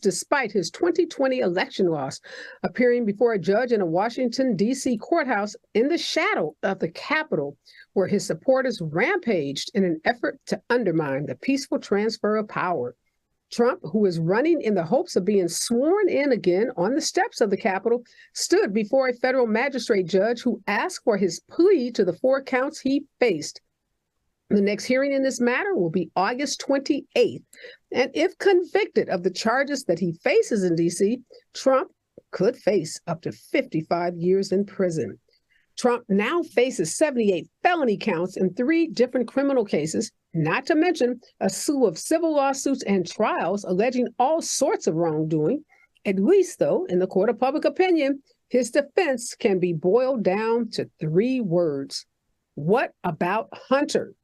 despite his 2020 election loss, appearing before a judge in a Washington, D.C. courthouse in the shadow of the Capitol, where his supporters rampaged in an effort to undermine the peaceful transfer of power. Trump, who is running in the hopes of being sworn in again on the steps of the Capitol, stood before a federal magistrate judge who asked for his plea to the 4 counts he faced. The next hearing in this matter will be August 28th. And if convicted of the charges that he faces in D.C., Trump could face up to 55 years in prison. Trump now faces 78 felony counts in 3 different criminal cases, not to mention a slew of civil lawsuits and trials alleging all sorts of wrongdoing. At least, though, in the court of public opinion, his defense can be boiled down to 3 words. What about Hunter?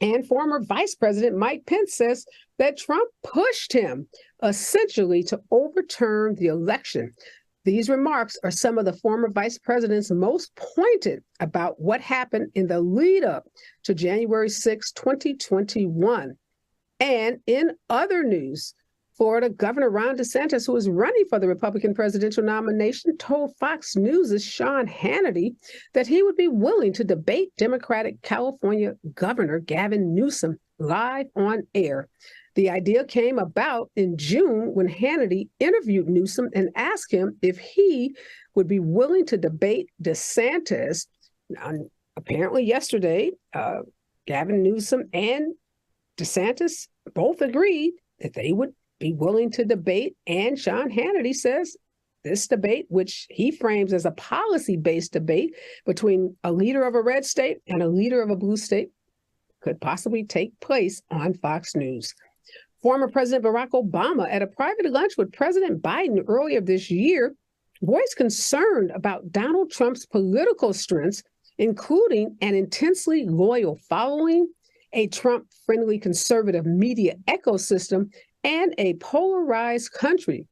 And former Vice President Mike Pence says that Trump pushed him essentially to overturn the election. These remarks are some of the former vice president's most pointed about what happened in the lead up to January 6, 2021. And in other news, Florida Governor Ron DeSantis, who is running for the Republican presidential nomination, told Fox News' Sean Hannity that he would be willing to debate Democratic California Governor Gavin Newsom live on air. The idea came about in June when Hannity interviewed Newsom and asked him if he would be willing to debate DeSantis. Now, apparently yesterday, Gavin Newsom and DeSantis both agreed that they would be willing to debate. And Sean Hannity says this debate, which he frames as a policy-based debate between a leader of a red state and a leader of a blue state, could possibly take place on Fox News. Former President Barack Obama, at a private lunch with President Biden earlier this year, voiced concern about Donald Trump's political strengths, including an intensely loyal following, a Trump-friendly conservative media ecosystem, and a polarized country,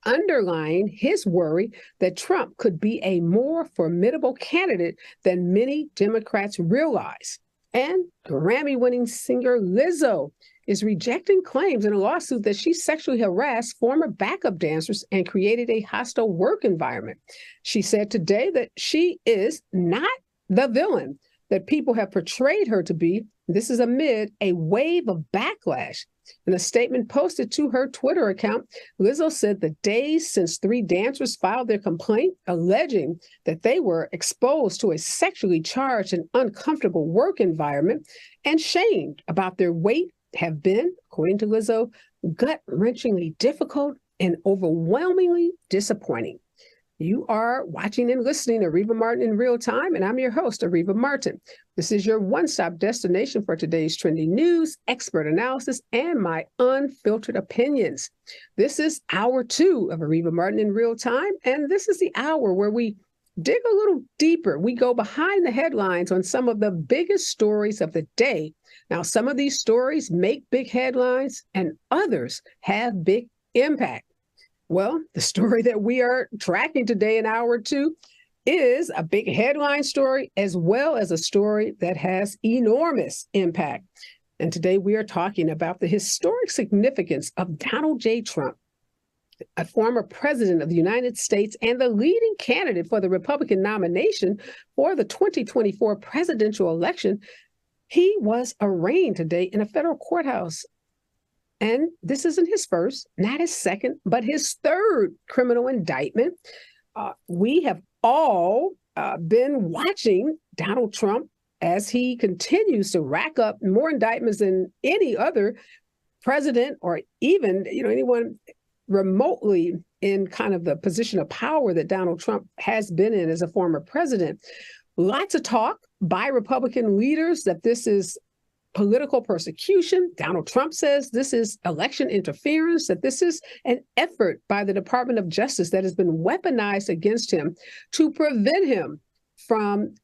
underlying his worry that Trump could be a more formidable candidate than many Democrats realize. And Grammy-winning singer Lizzo is rejecting claims in a lawsuit that she sexually harassed former backup dancers and created a hostile work environment. She said today that she is not the villain that people have portrayed her to be. This is amid a wave of backlash. In a statement posted to her Twitter account, Lizzo said the days since 3 dancers filed their complaint alleging that they were exposed to a sexually charged and uncomfortable work environment and shamed about their weight have been, according to Lizzo, gut-wrenchingly difficult and overwhelmingly disappointing. You are watching and listening to Areva Martin in real time, and I'm your host, Areva Martin. This is your one-stop destination for today's trending news, expert analysis, and my unfiltered opinions. This is hour 2 of Areva Martin in real time, and this is the hour where we dig a little deeper. We go behind the headlines on some of the biggest stories of the day. Now, some of these stories make big headlines, and others have big impact. Well, the story that we are tracking today in hour 2 is a big headline story, as well as a story that has enormous impact. And today we are talking about the historic significance of Donald J. Trump, a former president of the United States and the leading candidate for the Republican nomination for the 2024 presidential election. He was arraigned today in a federal courthouse. And this isn't his first, not his second, but his 3rd criminal indictment. We have all been watching Donald Trump as he continues to rack up more indictments than any other president or even anyone remotely in kind of the position of power that Donald Trump has been in as a former president. Lots of talk by Republican leaders that this is political persecution. Donald Trump says this is election interference, that this is an effort by the Department of Justice that has been weaponized against him to prevent him from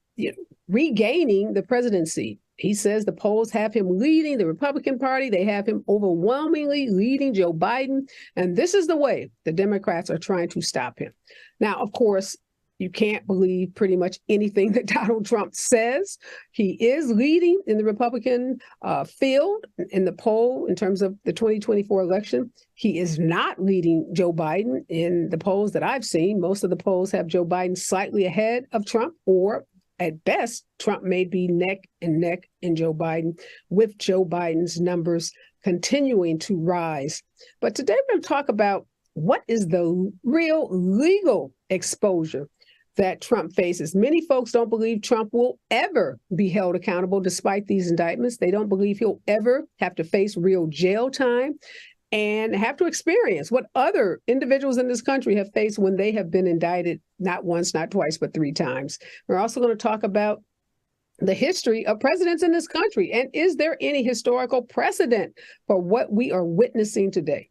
regaining the presidency. He says the polls have him leading the Republican Party. They have him overwhelmingly leading Joe Biden. And this is the way the Democrats are trying to stop him. Now, of course, You can't believe pretty much anything that Donald Trump says. He is leading in the Republican field in the poll in terms of the 2024 election. He is not leading Joe Biden in the polls that I've seen. Most of the polls have Joe Biden slightly ahead of Trump, or at best, Trump may be neck and neck in Joe Biden, with Joe Biden's numbers continuing to rise. But today we're going to talk about what is the real legal exposure that Trump faces. Many folks don't believe Trump will ever be held accountable despite these indictments. They don't believe he'll ever have to face real jail time and have to experience what other individuals in this country have faced when they have been indicted, not once, not twice, but 3 times. We're also going to talk about the history of presidents in this country. And is there any historical precedent for what we are witnessing today?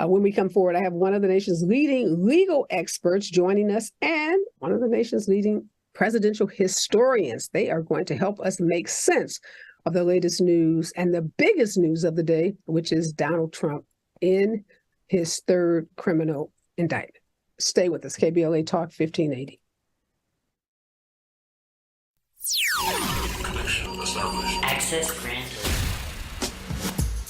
When we come forward, I have one of the nation's leading legal experts joining us and one of the nation's leading presidential historians. They are going to help us make sense of the latest news and the biggest news of the day, which is Donald Trump in his 3rd criminal indictment. Stay with us. KBLA Talk 1580. Access granted.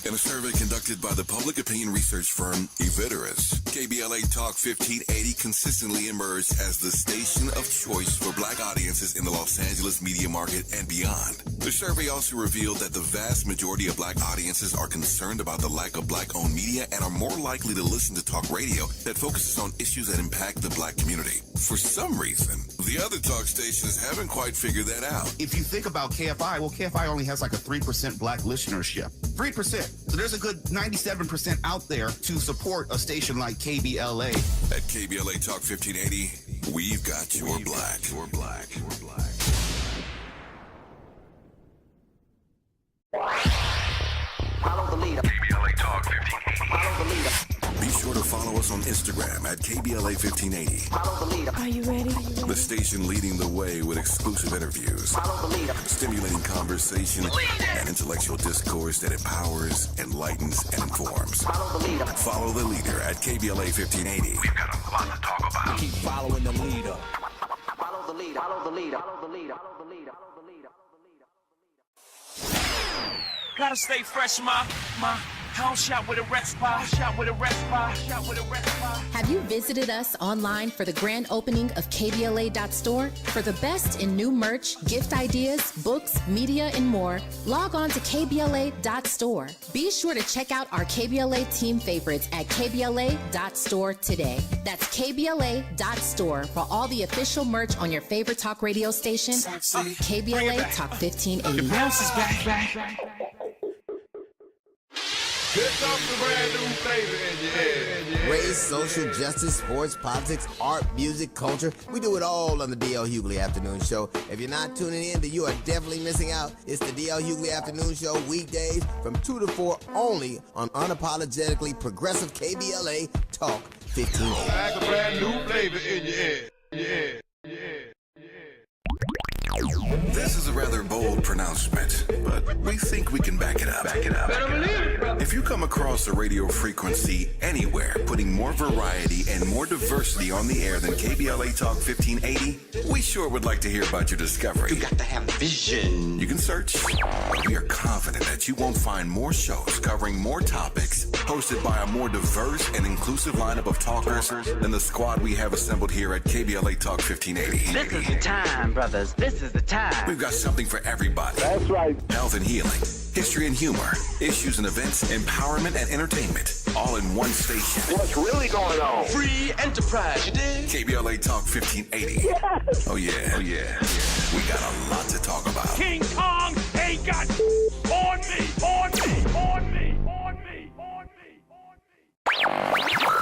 In a survey conducted by the public opinion research firm Eviderus, KBLA Talk 1580 consistently emerged as the station of choice for Black audiences in the Los Angeles media market and beyond. The survey also revealed that the vast majority of Black audiences are concerned about the lack of Black-owned media and are more likely to listen to talk radio that focuses on issues that impact the Black community. For some reason, the other talk stations haven't quite figured that out. If you think about KFI, well, KFI only has like a 3% Black listenership. 3%. So there's a good 97% out there to support a station like KBLA. At KBLA Talk 1580, we've got your Black. Your Black. Your Black. Follow the leader. KBLA Talk 1580. Follow the leader. Be sure to follow us on Instagram at KBLA 1580. Follow the leader. Are you ready? The station leading the way with exclusive interviews, Follow the leader. stimulating conversation, and intellectual discourse that empowers, enlightens, and informs. Follow the leader. Follow the leader at KBLA 1580. We've got a lot to talk about. Keep following the leader. Follow the leader. Follow the leader. Follow the leader. Follow the leader. Follow the leader. Gotta stay fresh, my house shot with a rest spot. Have you visited us online for the grand opening of KBLA.store? For the best in new merch, gift ideas, books, media, and more, log on to KBLA.store. Be sure to check out our KBLA team favorites at KBLA.store today. That's KBLA.store for all the official merch on your favorite talk radio station, KBLA Talk 1580. Bounce is back. Here comes the brand new flavor in your head. Race, social justice, sports, politics, art, music, culture. We do it all on the D.L. Hughley Afternoon Show. If you're not tuning in, then you are definitely missing out. It's the D.L. Hughley Afternoon Show, weekdays from 2 to 4 only on unapologetically progressive KBLA Talk 1580. Like a brand new flavor in your head. Yeah. This is a rather bold pronouncement, but we think we can back it up. If you come across a radio frequency anywhere putting more variety and more diversity on the air than KBLA Talk 1580, we sure would like to hear about your discovery. You got to have vision. You can search, but we are confident that you won't find more shows covering more topics, hosted by a more diverse and inclusive lineup of talkers than the squad we have assembled here at KBLA Talk 1580. This is the time, brothers. This is the time. We've got something for everybody. That's right. Health and healing, history and humor, issues and events, empowerment and entertainment, all in one station. What's really going on? Free enterprise, you dig? KBLA Talk 1580. Yes. Oh yeah. We got a lot to talk about. King Kong ain't got on me.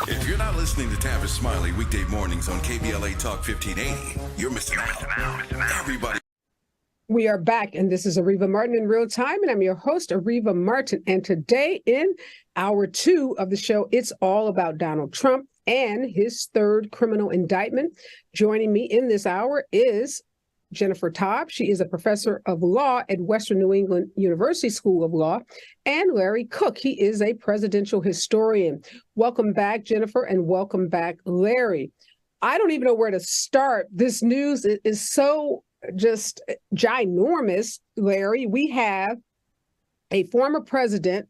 If you're not listening to Tavis Smiley weekday mornings on KBLA Talk 1580, you're missing out. Everybody. We are back, and this is Areva Martin in real time, and I'm your host, Areva Martin. And today in hour 2 of the show, it's all about Donald Trump and his 3rd criminal indictment. Joining me in this hour is Jennifer Taub. She is a professor of law at Western New England University School of Law, and Larry Cook. He is a presidential historian. Welcome back, Jennifer, and welcome back, Larry. I don't even know where to start. This news is so just ginormous, Larry. We have a former president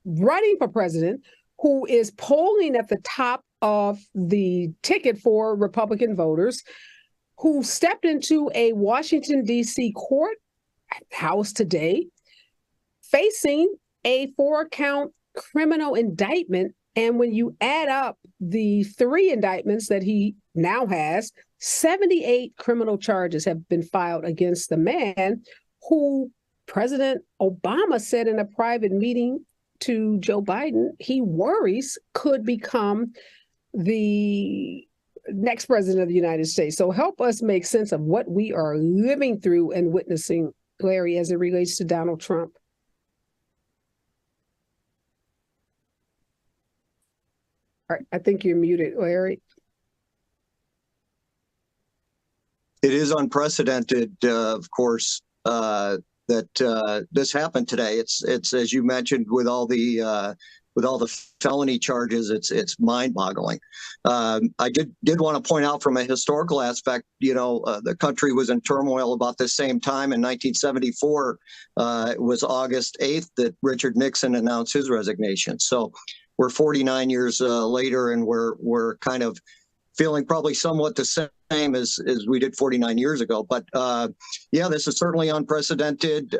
running for president who is polling at the top of the ticket for Republican voters, who stepped into a Washington, D.C. courthouse today, facing a 4-count criminal indictment. And when you add up the 3 indictments that he now has, 78 criminal charges have been filed against the man who President Obama said in a private meeting to Joe Biden he worries could become the next president of the United States. So help us make sense of what we are living through and witnessing, Larry, as it relates to Donald Trump. All right, I think you're muted, Larry. It is unprecedented, of course, that this happened today. It's as you mentioned, with all the felony charges, it's mind-boggling. I did want to point out from a historical aspect, the country was in turmoil about the same time in 1974. It was August 8th that Richard Nixon announced his resignation. So we're 49 years later, and we're kind of feeling probably somewhat the same as we did 49 years ago. But yeah, this is certainly unprecedented.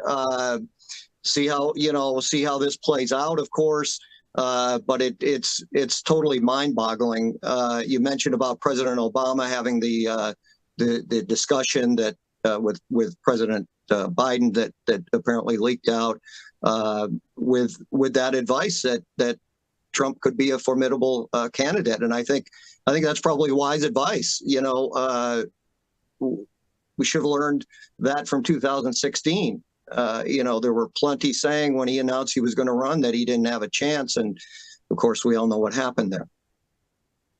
See how this plays out, of course. But it's totally mind-boggling. You mentioned about President Obama having the discussion that with President Biden that apparently leaked out with that advice that Trump could be a formidable candidate, and I think that's probably wise advice. We should have learned that from 2016. There were plenty saying when he announced he was going to run that he didn't have a chance. And of course, we all know what happened there.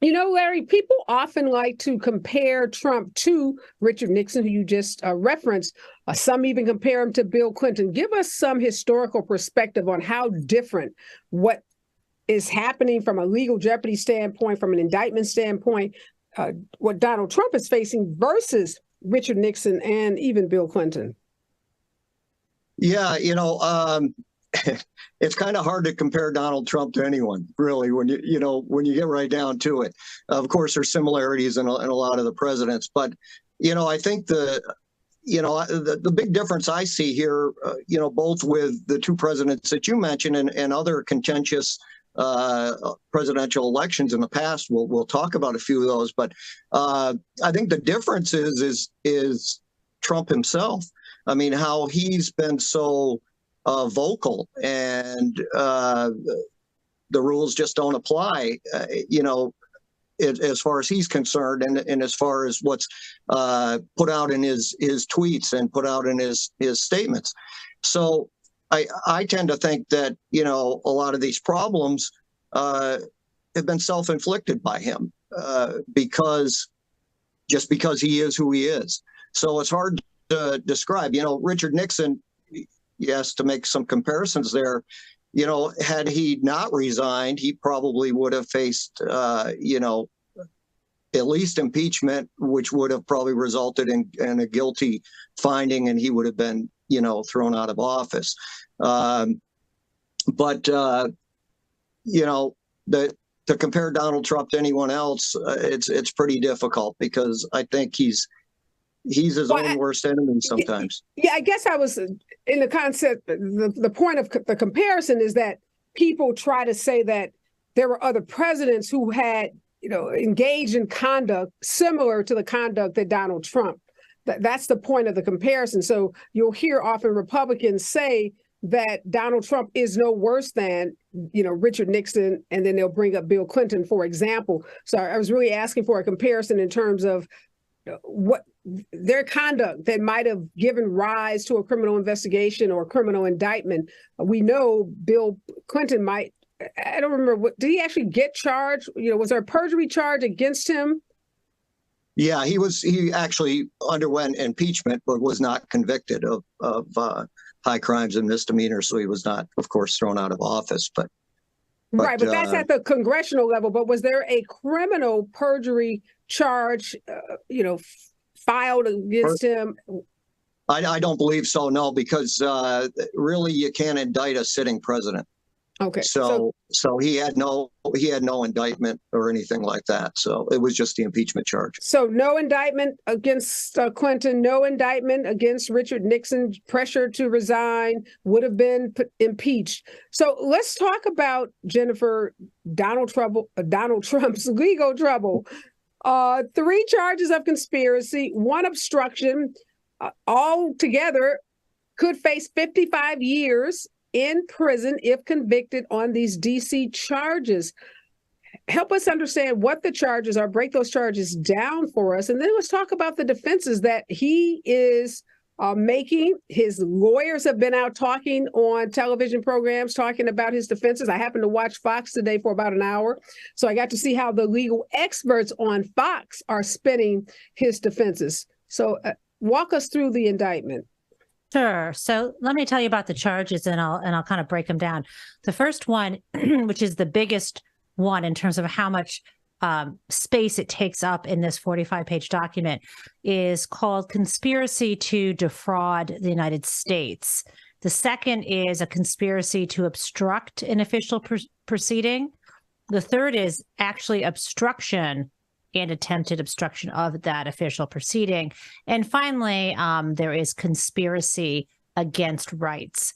Larry, people often like to compare Trump to Richard Nixon, who you just referenced. Some even compare him to Bill Clinton. Give us some historical perspective on how different what is happening from a legal jeopardy standpoint, from an indictment standpoint, what Donald Trump is facing versus Richard Nixon and even Bill Clinton. Yeah, it's kind of hard to compare Donald Trump to anyone, really, when you get right down to it. Of course, there's similarities in a lot of the presidents, but I think the big difference I see here, both with the 2 presidents that you mentioned and other contentious presidential elections in the past, we'll talk about a few of those, but I think the difference is Trump himself. I mean, how he's been so vocal, and the rules just don't apply, as far as he's concerned, and as far as what's put out in his tweets and put out in his statements. So I tend to think that, a lot of these problems have been self-inflicted by him because he is who he is. So it's hard to describe. Richard Nixon, yes, to make some comparisons there, had he not resigned, he probably would have faced, at least impeachment, which would have probably resulted in a guilty finding, and he would have been, thrown out of office. To compare Donald Trump to anyone else, it's pretty difficult, because I think he's his own worst enemy sometimes. Yeah, I guess I was in the concept, the point of the comparison is that people try to say that there were other presidents who had, engaged in conduct similar to the conduct that Donald Trump. That's the point of the comparison. So you'll hear often Republicans say that Donald Trump is no worse than, Richard Nixon, and then they'll bring up Bill Clinton, for example. So I was really asking for a comparison in terms of what their conduct that might have given rise to a criminal investigation or a criminal indictment. We know Bill Clinton might, I don't remember, did he actually get charged? Was there a perjury charge against him? Yeah, he actually underwent impeachment, but was not convicted of high crimes and misdemeanors. So he was not, of course, thrown out of office. But Right, but that's at the congressional level. But was there a criminal perjury charge, filed against him? I don't believe so, no, because really you can't indict a sitting president. Okay. So he had no indictment or anything like that. So it was just the impeachment charge. So no indictment against Clinton, no indictment against Richard Nixon. Pressure to resign, would have been impeached. So let's talk about, Jennifer, Donald Trump's legal trouble. 3 charges of conspiracy, 1 obstruction, all together could face 55 years in prison if convicted on these DC charges. Help us understand what the charges are, break those charges down for us, and then let's talk about the defenses that he is making. His lawyers have been out talking on television programs, talking about his defenses. I happened to watch Fox today for about an hour, so I got to see how the legal experts on Fox are spinning his defenses. So walk us through the indictment. Sure. So let me tell you about the charges, and I'll kind of break them down. The first one, which is the biggest one in terms of how much space it takes up in this 45-page document, is called conspiracy to defraud the United States. The second is a conspiracy to obstruct an official proceeding. The third is actually obstruction and attempted obstruction of that official proceeding. And finally, there is conspiracy against rights.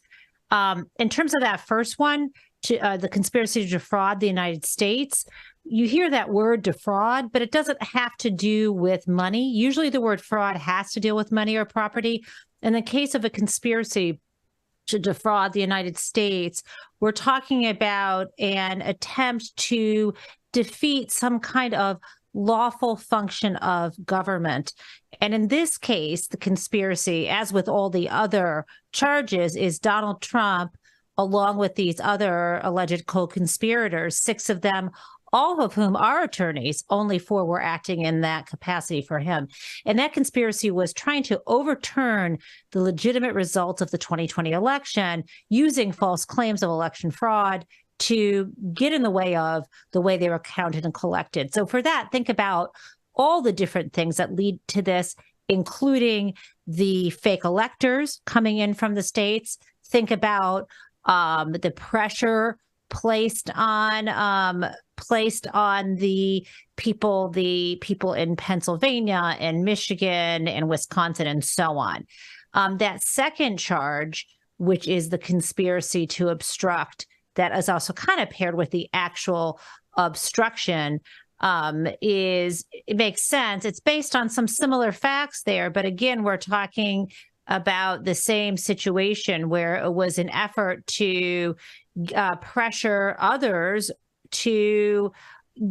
In terms of that first one, the conspiracy to defraud the United States, you hear that word defraud, but it doesn't have to do with money. Usually the word fraud has to deal with money or property. In the case of a conspiracy to defraud the United States, we're talking about an attempt to defeat some kind of lawful function of government. And in this case, the conspiracy, as with all the other charges, is Donald Trump, along with these other alleged co-conspirators, 6 of them, all of whom are attorneys, only 4 were acting in that capacity for him. And that conspiracy was trying to overturn the legitimate results of the 2020 election using false claims of election fraud to get in the way of the way they were counted and collected. So for that, think about all the different things that lead to this, including the fake electors coming in from the states. Think about the pressure placed on the people in Pennsylvania and Michigan and Wisconsin and so on. That second charge, which is the conspiracy to obstruct, that is also kind of paired with the actual obstruction, it makes sense. It's based on some similar facts there, but again, we're talking about the same situation where it was an effort to pressure others to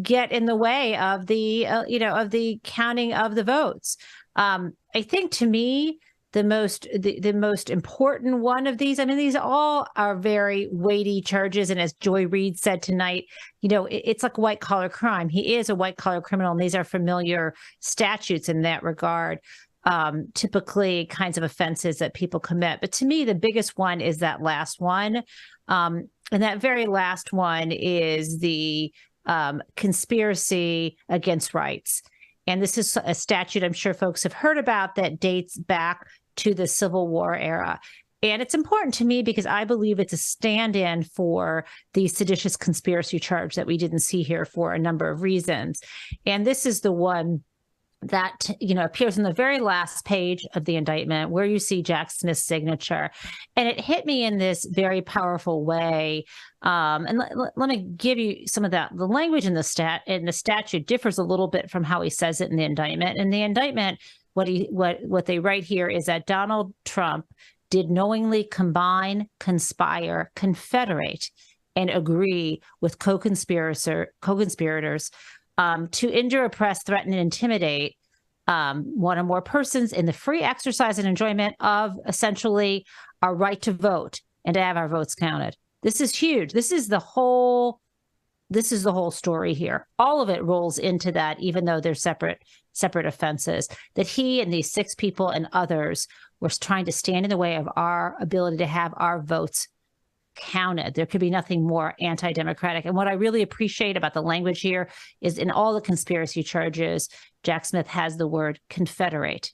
get in the way of the counting of the votes. I think, to me, the most important one of these, I mean, these all are very weighty charges. And as Joy Reid said tonight, it's like white collar crime. He is a white collar criminal, and these are familiar statutes in that regard, typically kinds of offenses that people commit. But to me, the biggest one is that last one. And that very last one is the conspiracy against rights. And this is a statute I'm sure folks have heard about that dates back to the Civil War era. And it's important to me because I believe it's a stand-in for the seditious conspiracy charge that we didn't see here for a number of reasons. And this is the one that, appears on the very last page of the indictment, where you see Jack Smith's signature. And it hit me in this very powerful way. And let me give you some of that. The language in the statute differs a little bit from how he says it in the indictment. In the indictment, what they write here is that Donald Trump did knowingly combine, conspire, confederate, and agree with co-conspirators to injure, oppress, threaten, and intimidate one or more persons in the free exercise and enjoyment of essentially our right to vote and to have our votes counted. This is huge. This is the whole story here. All of it rolls into that, even though they're separate offenses, that he and these 6 people and others were trying to stand in the way of our ability to have our votes counted. There could be nothing more anti-democratic. And what I really appreciate about the language here is in all the conspiracy charges, Jack Smith has the word confederate.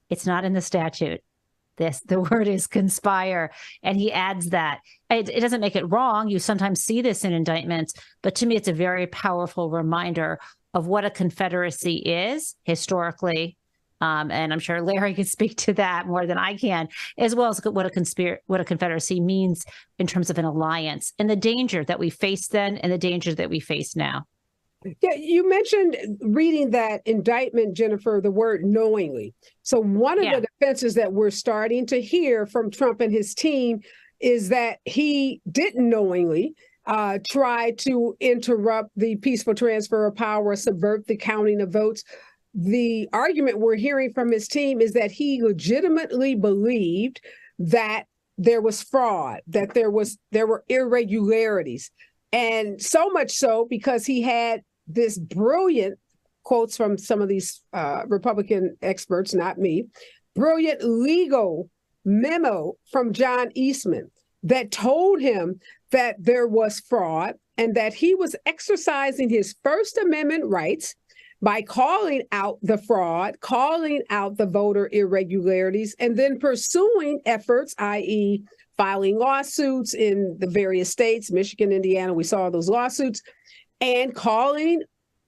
It's not in the statute. The word is conspire. And he adds that. It doesn't make it wrong. You sometimes see this in indictments, but to me, it's a very powerful reminder of what a confederacy is historically. And I'm sure Larry could speak to that more than I can, as well as what a confederacy means in terms of an alliance and the danger that we faced then and the danger that we face now. Yeah, you mentioned reading that indictment, Jennifer, the word knowingly. So one of the defenses that we're starting to hear from Trump and his team is that he didn't knowingly try to interrupt the peaceful transfer of power, subvert the counting of votes. The argument we're hearing from his team is that he legitimately believed that there was fraud, that there were irregularities. And so much so because he had this brilliant, quotes from some of these Republican experts, not me, brilliant legal memo from John Eastman that told him that there was fraud and that he was exercising his First Amendment rights by calling out the fraud, calling out the voter irregularities, and then pursuing efforts, i.e., filing lawsuits in the various states, Michigan, Indiana, we saw those lawsuits, and calling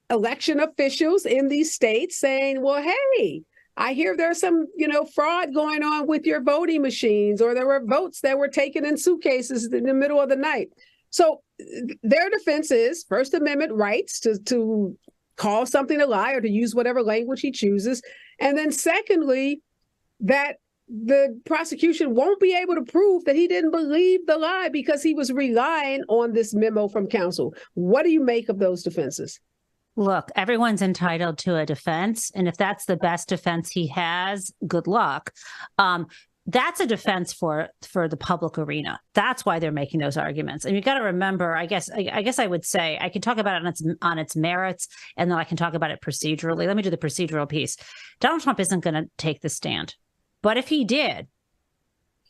election officials in these states saying, well, hey, I hear there's some, fraud going on with your voting machines, or there were votes that were taken in suitcases in the middle of the night. So their defense is First Amendment rights to call something a lie or to use whatever language he chooses. And then secondly, that the prosecution won't be able to prove that he didn't believe the lie because he was relying on this memo from counsel. What do you make of those defenses? Look, everyone's entitled to a defense. And if that's the best defense he has, good luck. That's a defense for the public arena. That's why they're making those arguments. And you got to remember, I guess I would say I can talk about it on its merits, and then I can talk about it procedurally. Let me do the procedural piece. Donald Trump isn't going to take the stand. But if he did,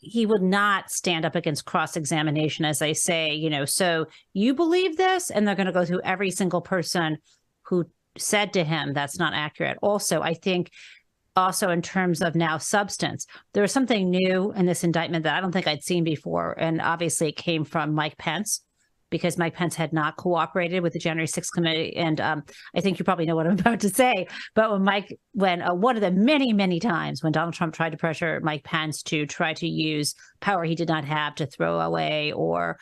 he would not stand up against cross-examination, as they say, so you believe this? And they're going to go through every single person who said to him that's not accurate. Also, I think in terms of now substance, there was something new in this indictment that I don't think I'd seen before. And obviously it came from Mike Pence, because Mike Pence had not cooperated with the January 6th committee. And I think you probably know what I'm about to say. But when one of the many, many times when Donald Trump tried to pressure Mike Pence to try to use power he did not have to throw away or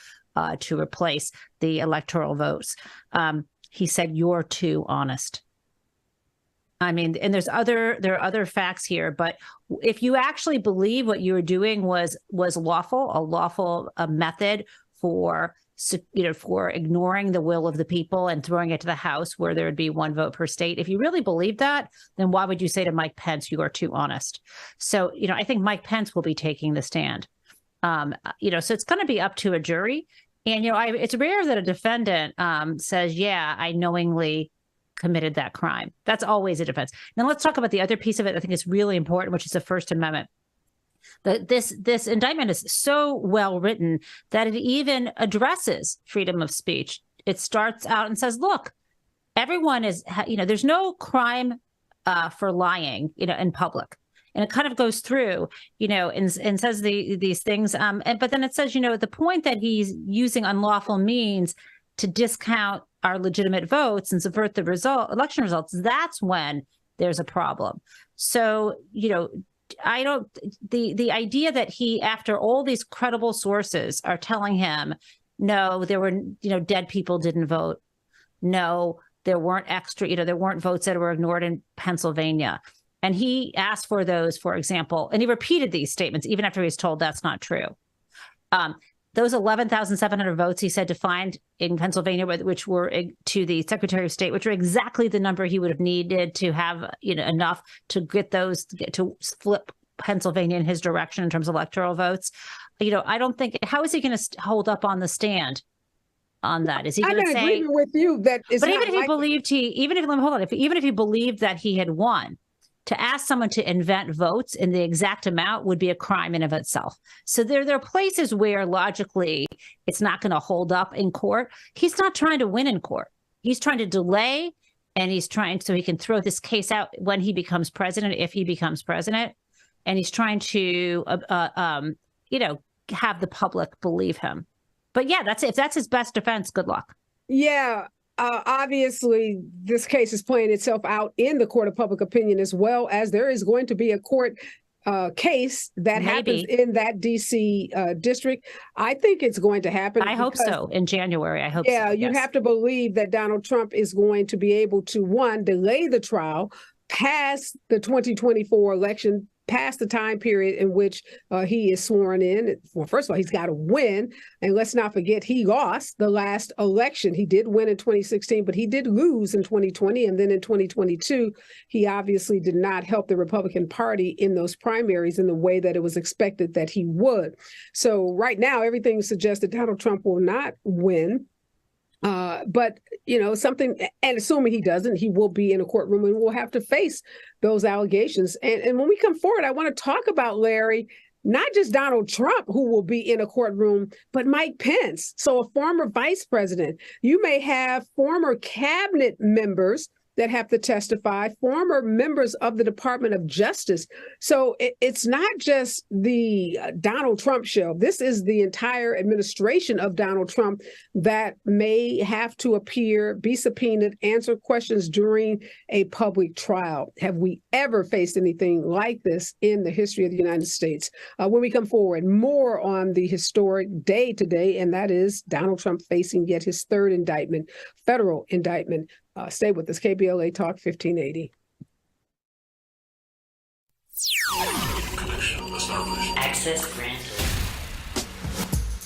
to replace the electoral votes, he said, "You're too honest." I mean, and there are other facts here, but if you actually believe what you were doing was lawful, a lawful method for ignoring the will of the people and throwing it to the House where there would be one vote per state. If you really believe that, then why would you say to Mike Pence, you are too honest? So, I think Mike Pence will be taking the stand. So it's going to be up to a jury. And, it's rare that a defendant says, yeah, I knowingly committed that crime. That's always a defense. Now let's talk about the other piece of it. I think it's really important, which is the First Amendment. This indictment is so well written that it even addresses freedom of speech. It starts out and says, look, everyone is, there's no crime for lying, in public. And it kind of goes through, and says these things. But then it says, the point that he's using unlawful means to discount our legitimate votes and subvert the election results, that's when there's a problem. So, the idea that he, after all these credible sources are telling him, no, there were, dead people didn't vote. No, there weren't there weren't votes that were ignored in Pennsylvania. And he asked for those, for example, and he repeated these statements even after he was told that's not true. Those 11,700 votes he said to find in Pennsylvania, which were to the Secretary of State, which were exactly the number he would have needed to have enough to get those to flip Pennsylvania in his direction in terms of electoral votes. I don't think, how is he going to hold up on the stand on that? Is he going to say? I'm in agreement with you that. But even if he believed even if he believed that he had won, To ask someone to invent votes in the exact amount would be a crime in of itself. So there are places where logically it's not going to hold up in court. He's not trying to win in court. He's trying to delay, and he's trying so he can throw this case out when he becomes president, if he becomes president. And he's trying to, have the public believe him. But yeah, if that's his best defense, good luck. Yeah. Obviously, this case is playing itself out in the court of public opinion, as well as there is going to be a court case that happens in that D.C. district. I think it's going to happen. I hope so. In January, I hope so. Yeah, you have to believe that Donald Trump is going to be able to, one, delay the trial past the 2024 election, past the time period in which he is sworn in. Well, first of all, he's got to win. And let's not forget, he lost the last election. He did win in 2016, but he did lose in 2020. And then in 2022, he obviously did not help the Republican Party in those primaries in the way that it was expected that he would. So right now, everything suggests that Donald Trump will not win. But, something, and assuming he doesn't, he will be in a courtroom and will have to face those allegations. And when we come forward, I want to talk about, Larry, not just Donald Trump, who will be in a courtroom, but Mike Pence. So a former vice president. You may have former cabinet members that have to testify, former members of the Department of Justice. So it's not just the Donald Trump show. This is the entire administration of Donald Trump that may have to appear, be subpoenaed, answer questions during a public trial. Have we ever faced anything like this in the history of the United States? When we come forward, more on the historic day today, and that is Donald Trump facing yet his third indictment, federal indictment. Stay with us, KBLA Talk 1580. Access granted.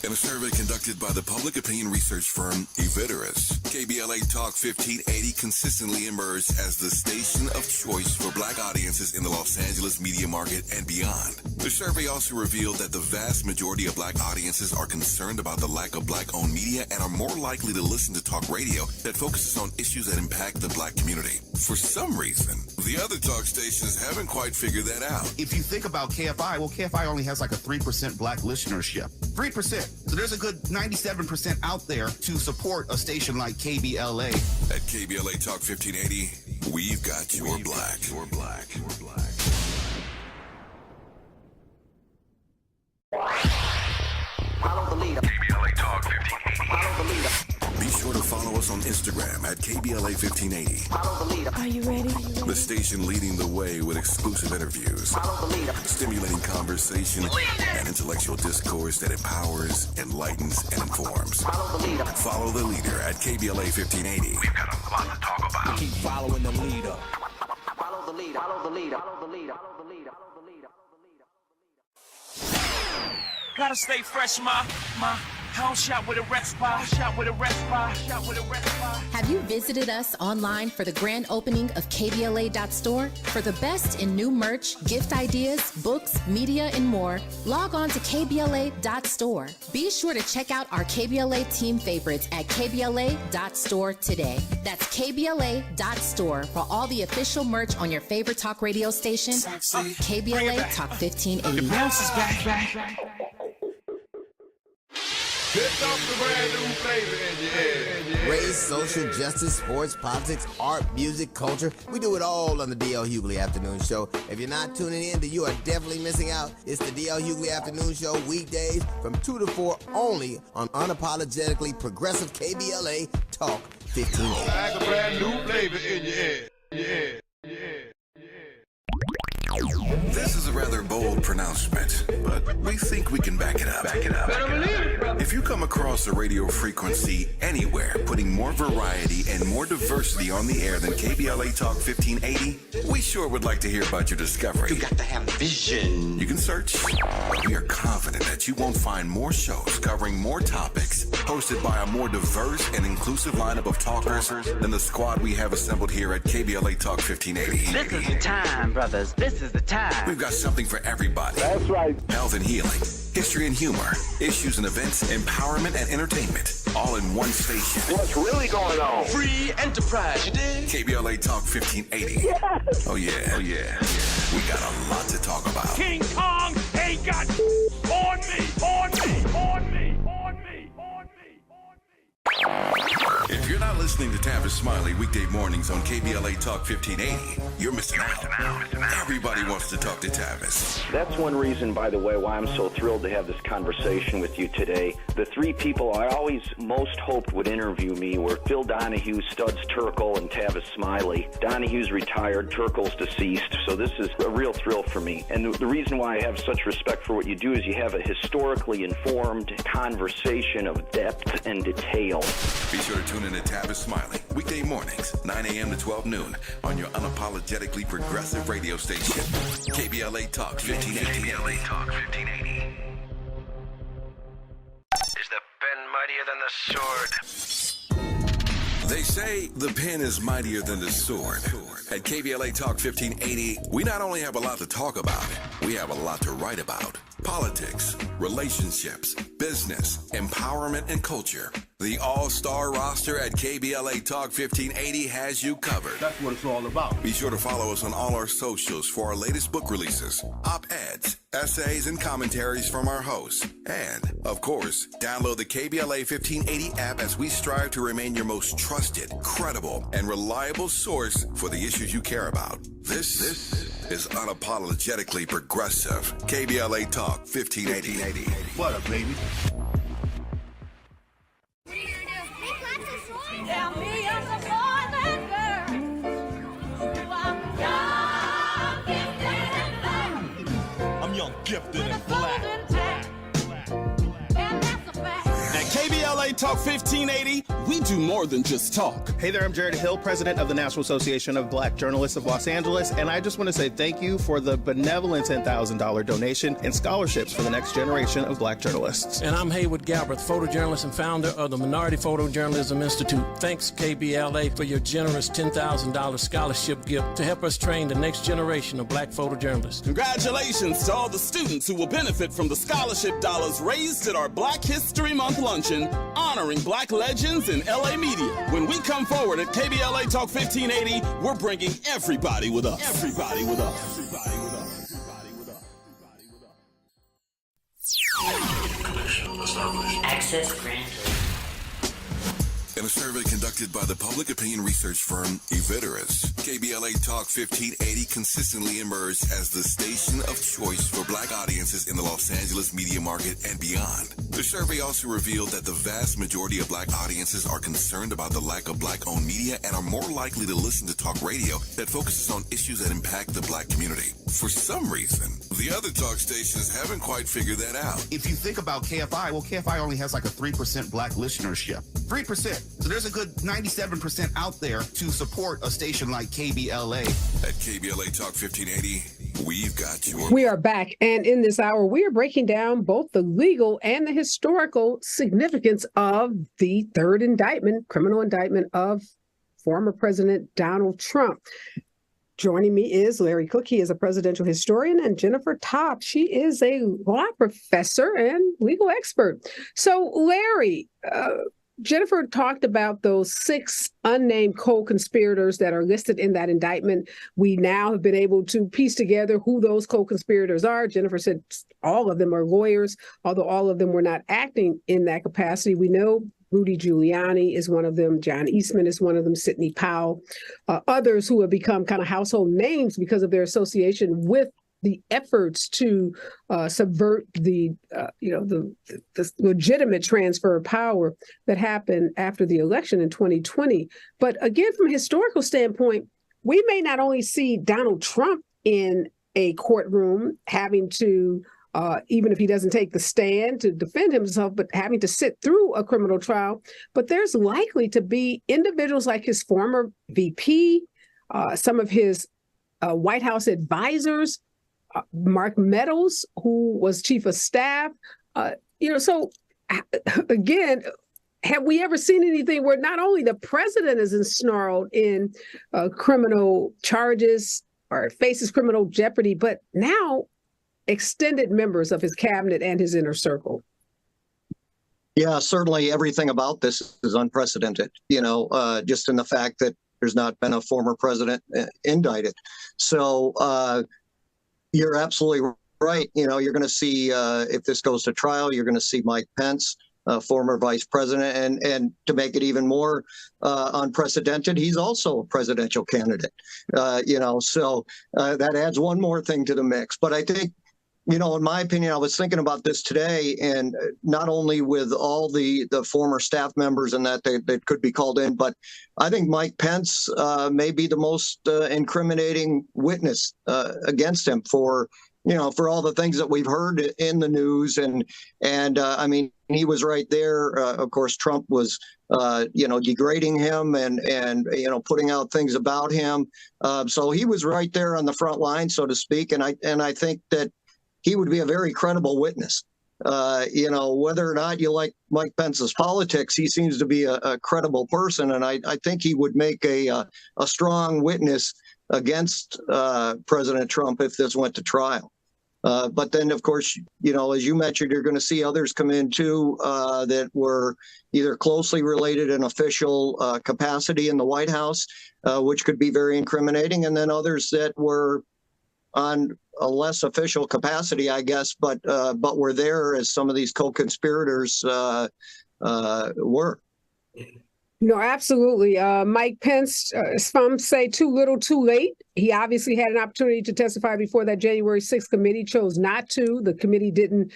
In a survey conducted by the public opinion research firm Eviderus, KBLA Talk 1580 consistently emerged as the station of choice for Black audiences in the Los Angeles media market and beyond. The survey also revealed that the vast majority of Black audiences are concerned about the lack of Black-owned media and are more likely to listen to talk radio that focuses on issues that impact the Black community. For some reason, the other talk stations haven't quite figured that out. If you think about KFI, well, KFI only has like a 3% Black listenership. 3%. So there's a good 97% out there to support a station like KBLA. At KBLA Talk 1580, we've got your Black. Your Black. Your Black. Follow the leader. KBLA Talk 1580. Follow the leader. Be sure to follow us on Instagram at KBLA 1580. Follow the leader. Are you ready? The station leading the way with exclusive interviews, Follow the leader. stimulating conversation, and intellectual discourse that empowers, enlightens, and informs. Follow the leader. Follow the leader at KBLA 1580. We've got a lot to talk about. Keep following the leader. Follow the leader. Follow the leader. Follow the leader. Follow the leader. Follow the leader. Gotta stay fresh, my house shot with a rest bar, shot with a rest bar, shot with a rest bar. Have you visited us online for the grand opening of KBLA.store? For the best in new merch, gift ideas, books, media, and more, log on to KBLA.store. Be sure to check out our KBLA team favorites at KBLA.store today. That's KBLA.store for all the official merch on your favorite talk radio station, KBLA Talk 1580. The bounce is back. Pick up the brand new flavor in your head. Race, social justice, sports, politics, art, music, culture. We do it all on the D.L. Hughley Afternoon Show. If you're not tuning in, then you are definitely missing out. It's the D.L. Hughley Afternoon Show, weekdays from 2 to 4 only on unapologetically progressive KBLA Talk 1580. Like a brand new flavor in your head. Yeah. This is a rather bold pronouncement, but we think we can back it up. If you come across a radio frequency anywhere putting more variety and more diversity on the air than KBLA Talk 1580, we sure would like to hear about your discovery. You got to have vision. You can search, but we are confident that you won't find more shows covering more topics, hosted by a more diverse and inclusive lineup of talkers than the squad we have assembled here at KBLA Talk 1580. This is the time, brothers. This is the time. We've got something for everybody. That's right. Health and healing, history and humor, issues and events, empowerment and entertainment, all in one station. What's really going on? Free enterprise, you dig? KBLA Talk 1580. Yes. Oh yeah. We got a lot to talk about. King Kong ain't got on me. If you're not listening to Tavis Smiley weekday mornings on KBLA Talk 1580, you're missing out. Everybody wants to talk to Tavis. That's one reason, by the way, why I'm so thrilled to have this conversation with you today. The three people I always most hoped would interview me were Phil Donahue, Studs Terkel, and Tavis Smiley. Donahue's retired, Terkel's deceased, so this is a real thrill for me. And the reason why I have such respect for what you do is you have a historically informed conversation of depth and detail. Be sure to tune in to Tavis Smiley weekday mornings, 9 a.m. to 12 noon on your unapologetically progressive radio station, KBLA Talk 1580. KBLA Talk 1580. Is the pen mightier than the sword? They say the pen is mightier than the sword. At KBLA Talk 1580, we not only have a lot to talk about, we have a lot to write about. Politics, relationships, business, empowerment, and culture. The all-star roster at KBLA Talk 1580 has you covered. That's what it's all about. Be sure to follow us on all our socials for our latest book releases, op-eds, essays, and commentaries from our hosts. And, of course, download the KBLA 1580 app as we strive to remain your most trusted, credible, and reliable source for the issues you care about. This is unapologetically progressive. KBLA Talk 1580. What up, baby? Tell me I'm the boy that girl. I'm young, gifted, and black. At KBLA Talk 1580, we do more than just talk. Hey there, I'm Jared Hill, president of the National Association of Black Journalists of Los Angeles, and I just want to say thank you for the benevolent $10,000 donation and scholarships for the next generation of black journalists. And I'm Haywood Galbraith, photojournalist and founder of the Minority Photojournalism Institute. Thanks, KBLA, for your generous $10,000 scholarship gift to help us train the next generation of black photojournalists. Congratulations to all the students who will benefit from the scholarship dollars raised at our Black History Month luncheon, honoring black legends in LA media. When we come forward at KBLA Talk 1580, we're bringing everybody with us. Everybody with us. Everybody with us. Everybody with us. Access granted. In a survey conducted by the public opinion research firm Eviderus, KBLA Talk 1580 consistently emerged as the station of choice for black audiences in the Los Angeles media market and beyond. The survey also revealed that the vast majority of black audiences are concerned about the lack of black-owned media and are more likely to listen to talk radio that focuses on issues that impact the black community. For some reason, the other talk stations haven't quite figured that out. If you think about KFI, well, KFI only has like a 3% black listenership. 3%. So there's a good 97% out there to support a station like KBLA. At KBLA Talk 1580, we've got your... We are back, and in this hour, we are breaking down both the legal and the historical significance of the third indictment, criminal indictment of former President Donald Trump. Joining me is Larry Cook. He is a presidential historian, and Jennifer Taub. She is a law professor and legal expert. So, Larry, Jennifer talked about those 6 unnamed co-conspirators that are listed in that indictment. We now have been able to piece together who those co-conspirators are. Jennifer said all of them are lawyers, although all of them were not acting in that capacity. We know Rudy Giuliani is one of them. John Eastman is one of them. Sidney Powell. Others who have become kind of household names because of their association with the efforts to subvert the legitimate transfer of power that happened after the election in 2020. But again, from a historical standpoint, we may not only see Donald Trump in a courtroom having to, even if he doesn't take the stand to defend himself, but having to sit through a criminal trial, but there's likely to be individuals like his former VP, some of his White House advisors, Mark Meadows, who was chief of staff. So again, have we ever seen anything where not only the president is ensnarled in criminal charges or faces criminal jeopardy, but now extended members of his cabinet and his inner circle. Yeah, certainly everything about this is unprecedented, just in the fact that there's not been a former president indicted. So you're absolutely right. You're going to see, if this goes to trial, you're going to see Mike Pence, former vice president, and to make it even more unprecedented, he's also a presidential candidate. So that adds one more thing to the mix. But I think, in my opinion, I was thinking about this today, and not only with all the former staff members and that could be called in, but I think Mike Pence may be the most incriminating witness against him for all the things that we've heard in the news. And I mean, he was right there. Of course, Trump was, degrading him and putting out things about him. So he was right there on the front line, so to speak. And I think that he would be a very credible witness. Whether or not you like Mike Pence's politics, he seems to be a credible person. And I think he would make a strong witness against President Trump if this went to trial. But then, of course, as you mentioned, you're going to see others come in too that were either closely related in official capacity in the White House, which could be very incriminating, and then others that were on a less official capacity, I guess, but were there as some of these co-conspirators were. No, absolutely. Mike Pence, some say too little, too late. He obviously had an opportunity to testify before that January 6th committee, chose not to. The committee didn't,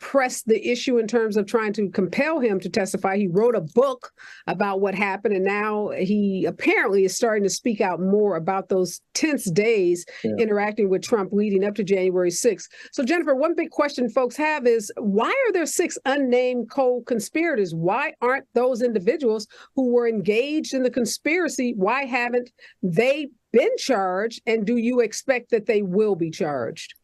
press the issue in terms of trying to compel him to testify. He wrote a book about what happened, and now he apparently is starting to speak out more about those tense days interacting with Trump leading up to January 6th. So, Jennifer, one big question folks have is, why are there 6 unnamed co-conspirators? Why aren't those individuals who were engaged in the conspiracy, why haven't they been charged? And do you expect that they will be charged?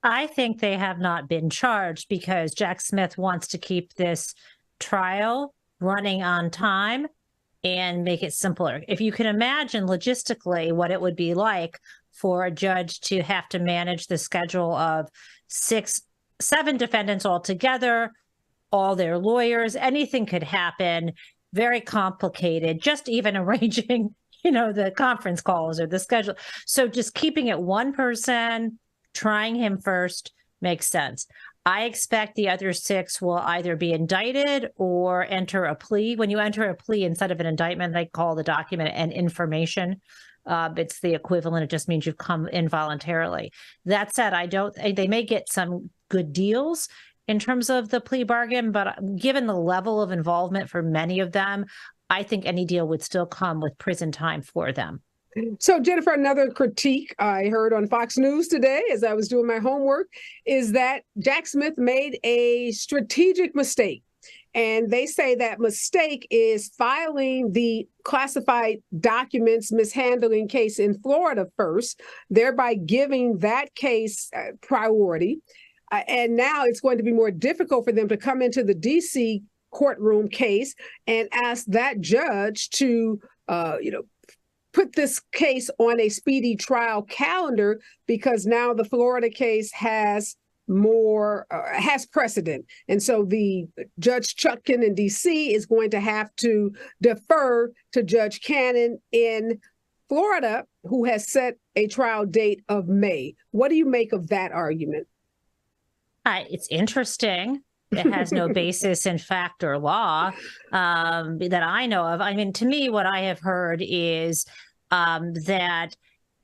I think they have not been charged because Jack Smith wants to keep this trial running on time and make it simpler. If you can imagine logistically what it would be like for a judge to have to manage the schedule of 7 defendants all together, all their lawyers, anything could happen. Very complicated, just even arranging, the conference calls or the schedule. So just keeping it one person, trying him first makes sense. I expect the other 6 will either be indicted or enter a plea. When you enter a plea, instead of an indictment, they call the document an information. It's the equivalent. It just means you've come involuntarily. That said, they may get some good deals in terms of the plea bargain, but given the level of involvement for many of them, I think any deal would still come with prison time for them. So, Jennifer, another critique I heard on Fox News today as I was doing my homework is that Jack Smith made a strategic mistake. And they say that mistake is filing the classified documents mishandling case in Florida first, thereby giving that case priority. And now it's going to be more difficult for them to come into the D.C. courtroom case and ask that judge to, put this case on a speedy trial calendar because now the Florida case has precedent. And so the Judge Chutkan in D.C. is going to have to defer to Judge Cannon in Florida, who has set a trial date of May. What do you make of that argument? It's interesting. It has no basis in fact or law that I know of. I mean, to me, what I have heard is that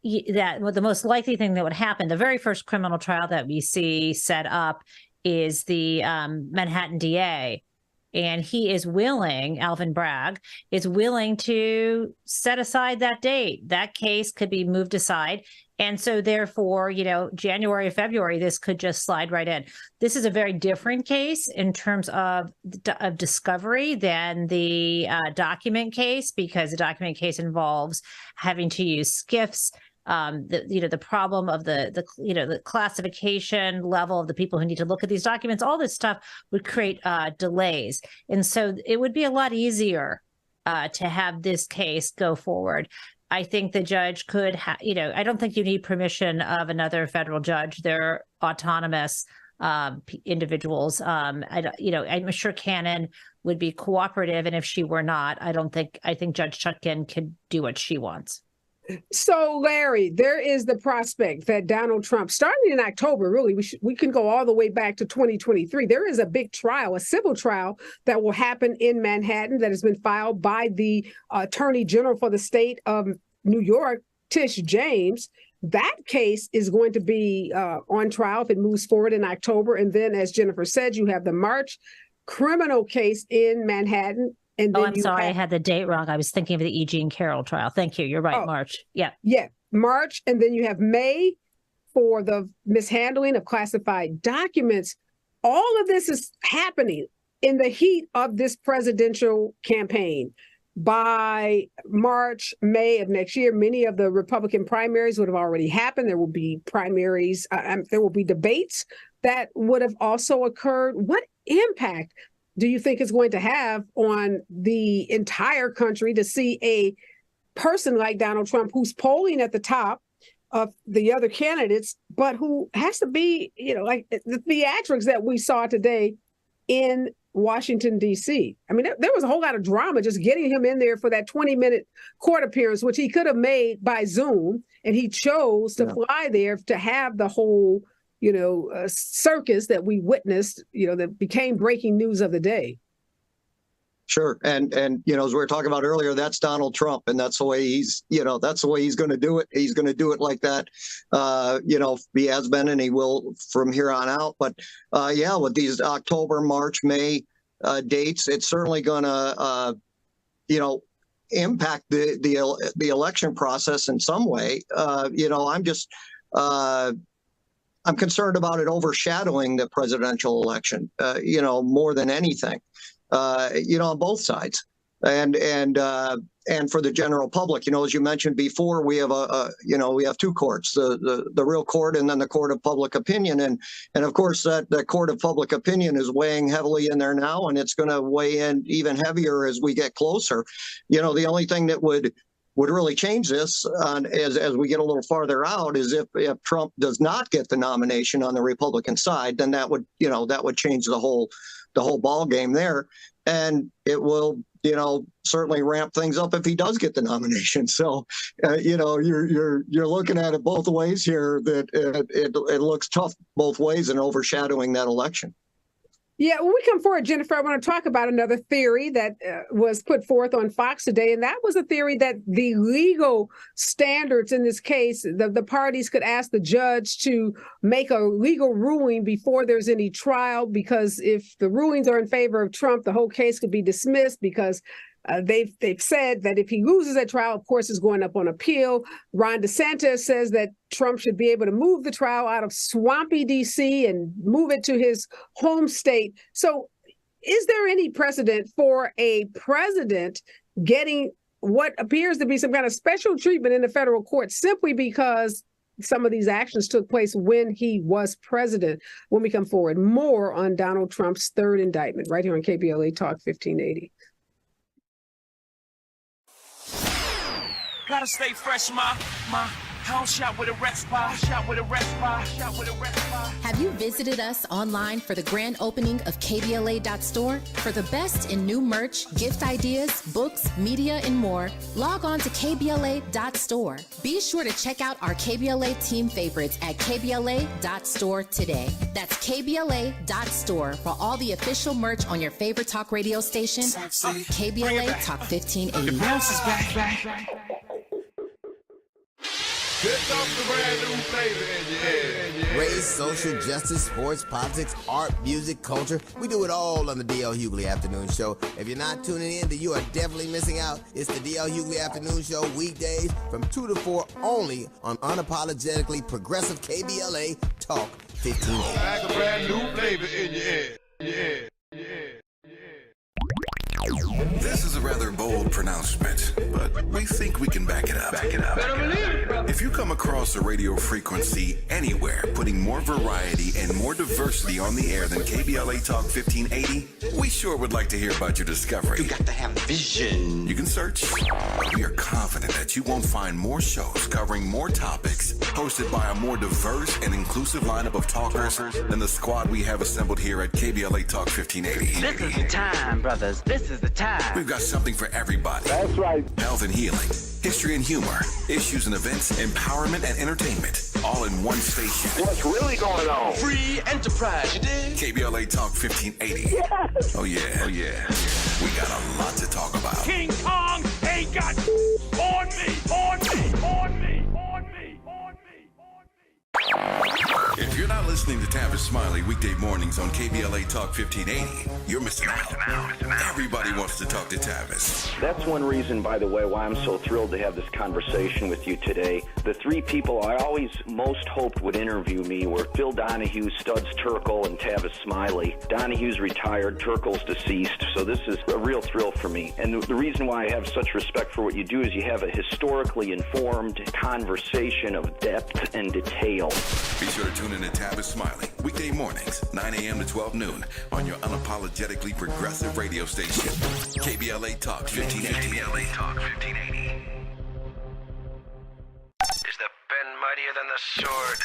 the most likely thing that would happen, the very first criminal trial that we see set up is the Manhattan DA. And he is willing, Alvin Bragg, is willing to set aside that date. That case could be moved aside. And so therefore, January or February, this could just slide right in. This is a very different case in terms of discovery than the document case, because the document case involves having to use SCIFs. The problem of the classification level of the people who need to look at these documents, all this stuff would create delays. And so it would be a lot easier to have this case go forward. I think the judge could, I don't think you need permission of another federal judge. They're autonomous individuals. I'm sure Cannon would be cooperative, and if she were not, I think Judge Chutkan could do what she wants. So, Larry, there is the prospect that Donald Trump, starting in October, really, we can go all the way back to 2023. There is a big trial, a civil trial that will happen in Manhattan that has been filed by the Attorney General for the state of New York, Tish James. That case is going to be on trial if it moves forward in October. And then, as Jennifer said, you have the March criminal case in Manhattan. And then I'm sorry, I had the date wrong. I was thinking of the E. Jean Carroll trial. Thank you. You're right, March. Yeah. Yeah, March. And then you have May for the mishandling of classified documents. All of this is happening in the heat of this presidential campaign. By March, May of next year, many of the Republican primaries would have already happened. There will be primaries. There will be debates that would have also occurred. What impact do you think it's going to have on the entire country to see a person like Donald Trump, who's polling at the top of the other candidates, but who has to be, like the theatrics that we saw today in Washington, D.C.? I mean, there was a whole lot of drama just getting him in there for that 20-minute court appearance, which he could have made by Zoom, and he chose to fly there to have the whole circus that we witnessed, that became breaking news of the day. Sure. And as we were talking about earlier, that's Donald Trump, and that's the way he's going to do it. He's going to do it like that. He has been, and he will from here on out. But with these October, March, May dates, it's certainly going to, impact the election process in some way. I'm concerned about it overshadowing the presidential election, more than anything, on both sides, and for the general public. As you mentioned before, we have we have two courts, the real court and then the court of public opinion, and of course that court of public opinion is weighing heavily in there now, and it's going to weigh in even heavier as we get closer. The only thing that would really change this as we get a little farther out is if Trump does not get the nomination on the Republican side, then that would change the whole ball game there, and it will certainly ramp things up if he does get the nomination. So you're looking at it both ways here, that it looks tough both ways and overshadowing that election. Yeah, when we come forward, Jennifer, I want to talk about another theory that was put forth on Fox today, and that was a theory that the legal standards in this case, the parties could ask the judge to make a legal ruling before there's any trial, because if the rulings are in favor of Trump, the whole case could be dismissed, because they've said that if he loses that trial, of course, is going up on appeal. Ron DeSantis says that Trump should be able to move the trial out of swampy D.C. and move it to his home state. So is there any precedent for a president getting what appears to be some kind of special treatment in the federal court simply because some of these actions took place when he was president? When we come forward, more on Donald Trump's third indictment right here on KBLA Talk 1580. Gotta stay fresh, my house shot with a rest bar, Have you visited us online for the grand opening of KBLA.store? For the best in new merch, gift ideas, books, media, and more, log on to KBLA.store. Be sure to check out our KBLA team favorites at KBLA.store today. That's KBLA.store for all the official merch on your favorite talk radio station, KBLA Talk 1580. Here comes the brand new flavor in your head. Race, social justice, sports, politics, art, music, culture. We do it all on the D.L. Hughley Afternoon Show. If you're not tuning in, then you are definitely missing out. It's the D.L. Hughley Afternoon Show, weekdays from 2 to 4 only on unapologetically progressive KBLA Talk 1580. Like a brand new flavor in your head. This is a rather bold pronouncement, but we think we can back it up. Better believe it, brother. If you come across a radio frequency anywhere putting more variety and more diversity on the air than KBLA Talk 1580, we sure would like to hear about your discovery. You got to have vision. You can search. We are confident that you won't find more shows covering more topics, hosted by a more diverse and inclusive lineup of talkers than the squad we have assembled here at KBLA Talk 1580. This is the time, brothers. This is the time. We've got something for everybody. That's right. Health and healing, history and humor, issues and events, empowerment and entertainment, all in one station. What's really going on? Free enterprise, you dig? KBLA Talk 1580. Yes. Oh yeah, oh yeah. We got a lot to talk about. King Kong ain't got on me, on me, on me, on me, on me, on me. If you're not listening to Tavis Smiley weekday mornings on KBLA Talk 1580, you're missing out. Everybody wants to talk to Tavis. That's one reason, by the way, why I'm so thrilled to have this conversation with you today. The three people I always most hoped would interview me were Phil Donahue, Studs Terkel, and Tavis Smiley. Donahue's retired, Terkel's deceased, so this is a real thrill for me. And the reason why I have such respect for what you do is you have a historically informed conversation of depth and detail. Be sure to tune in to Tavis Smiley weekday mornings, 9 a.m. to 12 noon on your unapologetically progressive radio station, KBLA Talk 1580. KBLA Talk 1580. Is the pen mightier than the sword?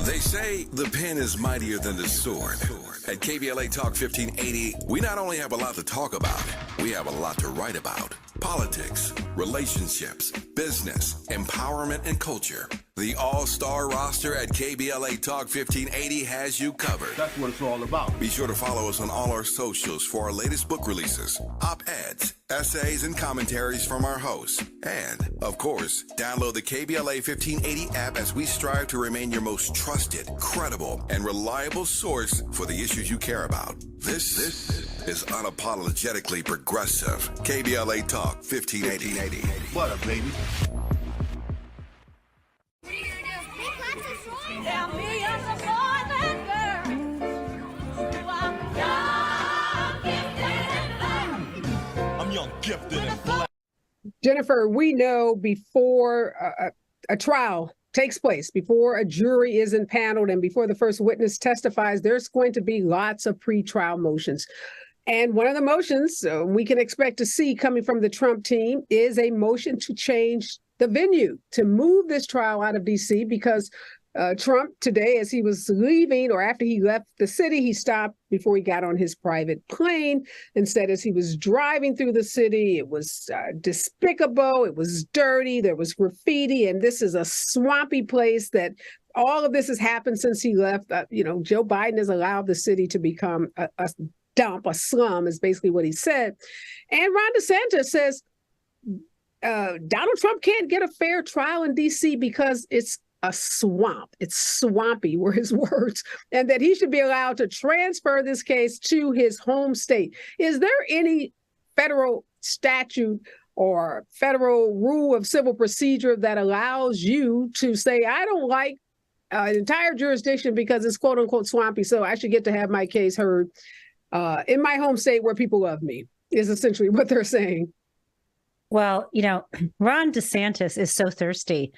They say the pen is mightier than the sword. At KBLA Talk 1580, we not only have a lot to talk about, we have a lot to write about. Politics, relationships, business, empowerment, and culture. The all-star roster at KBLA Talk 1580 has you covered. That's what it's all about. Be sure to follow us on all our socials for our latest book releases, op-eds, essays, and commentaries from our hosts. And, of course, download the KBLA 1580 app as we strive to remain your most trusted, credible, and reliable source for the issues you care about. This is unapologetically progressive. KBLA Talk 1580. What up, baby? Tell me I'm the boy that girl. I'm young, gifted, and black. Jennifer, we know before a trial takes place, before a jury is impaneled, and before the first witness testifies, there's going to be lots of pretrial motions. And one of the motions we can expect to see coming from the Trump team is a motion to change the venue, to move this trial out of D.C. because Trump today, as he was leaving or after he left the city, he stopped before he got on his private plane. Instead, as he was driving through the city, it was despicable. It was dirty. There was graffiti. And this is a swampy place that all of this has happened since he left. Joe Biden has allowed the city to become a dump, a slum is basically what he said. And Ron DeSantis says Donald Trump can't get a fair trial in D.C. because it's a swamp. It's swampy were his words, and that he should be allowed to transfer this case to his home state. Is there any federal statute or federal rule of civil procedure that allows you to say, I don't like an entire jurisdiction because it's quote unquote swampy, so I should get to have my case heard in my home state where people love me, is essentially what they're saying. Well, Ron DeSantis is so thirsty.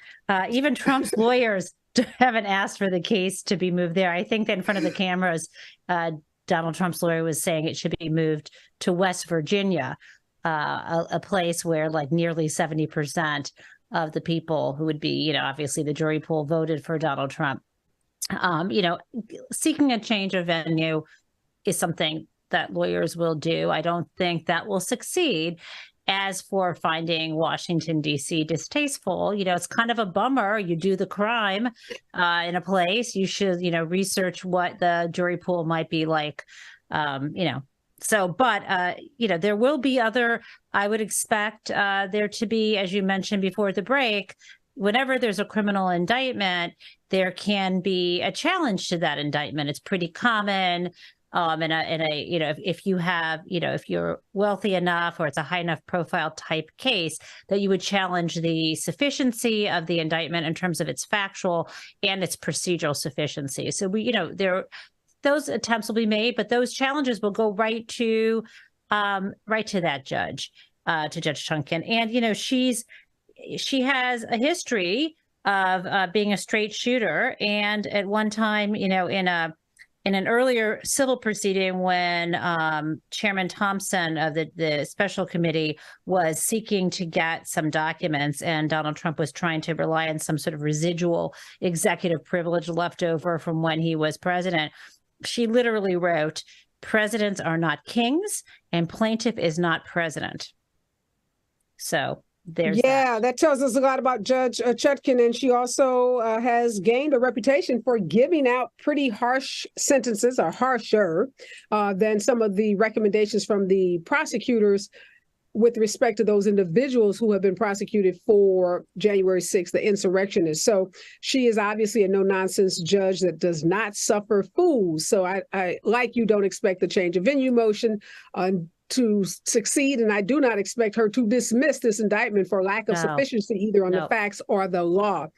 Even Trump's lawyers haven't asked for the case to be moved there. I think that in front of the cameras, Donald Trump's lawyer was saying it should be moved to West Virginia, a place where like nearly 70% of the people who would be, obviously the jury pool voted for Donald Trump. Seeking a change of venue is something that lawyers will do. I don't think that will succeed. As for finding Washington, D.C. distasteful, it's kind of a bummer. You do the crime in a place. You should, research what the jury pool might be like, So, but, there will be I would expect there to be, as you mentioned before the break, whenever there's a criminal indictment, there can be a challenge to that indictment. It's pretty common. If you have, if you're wealthy enough or it's a high enough profile type case that you would challenge the sufficiency of the indictment in terms of its factual and its procedural sufficiency. So those attempts will be made, but those challenges will go right to that judge, to Judge Chunkin. And, she has a history of being a straight shooter, and at one time, in an earlier civil proceeding when Chairman Thompson of the special committee was seeking to get some documents, and Donald Trump was trying to rely on some sort of residual executive privilege left over from when he was president, she literally wrote, "Presidents are not kings, and plaintiff is not president." So there's that tells us a lot about Judge Chutkan, and she also has gained a reputation for giving out pretty harsh sentences, or harsher than some of the recommendations from the prosecutors with respect to those individuals who have been prosecuted for January 6th, the insurrectionists. So she is obviously a no-nonsense judge that does not suffer fools. So I like you, don't expect the change of venue motion to succeed, and I do not expect her to dismiss this indictment for lack of sufficiency, either on the facts or the law.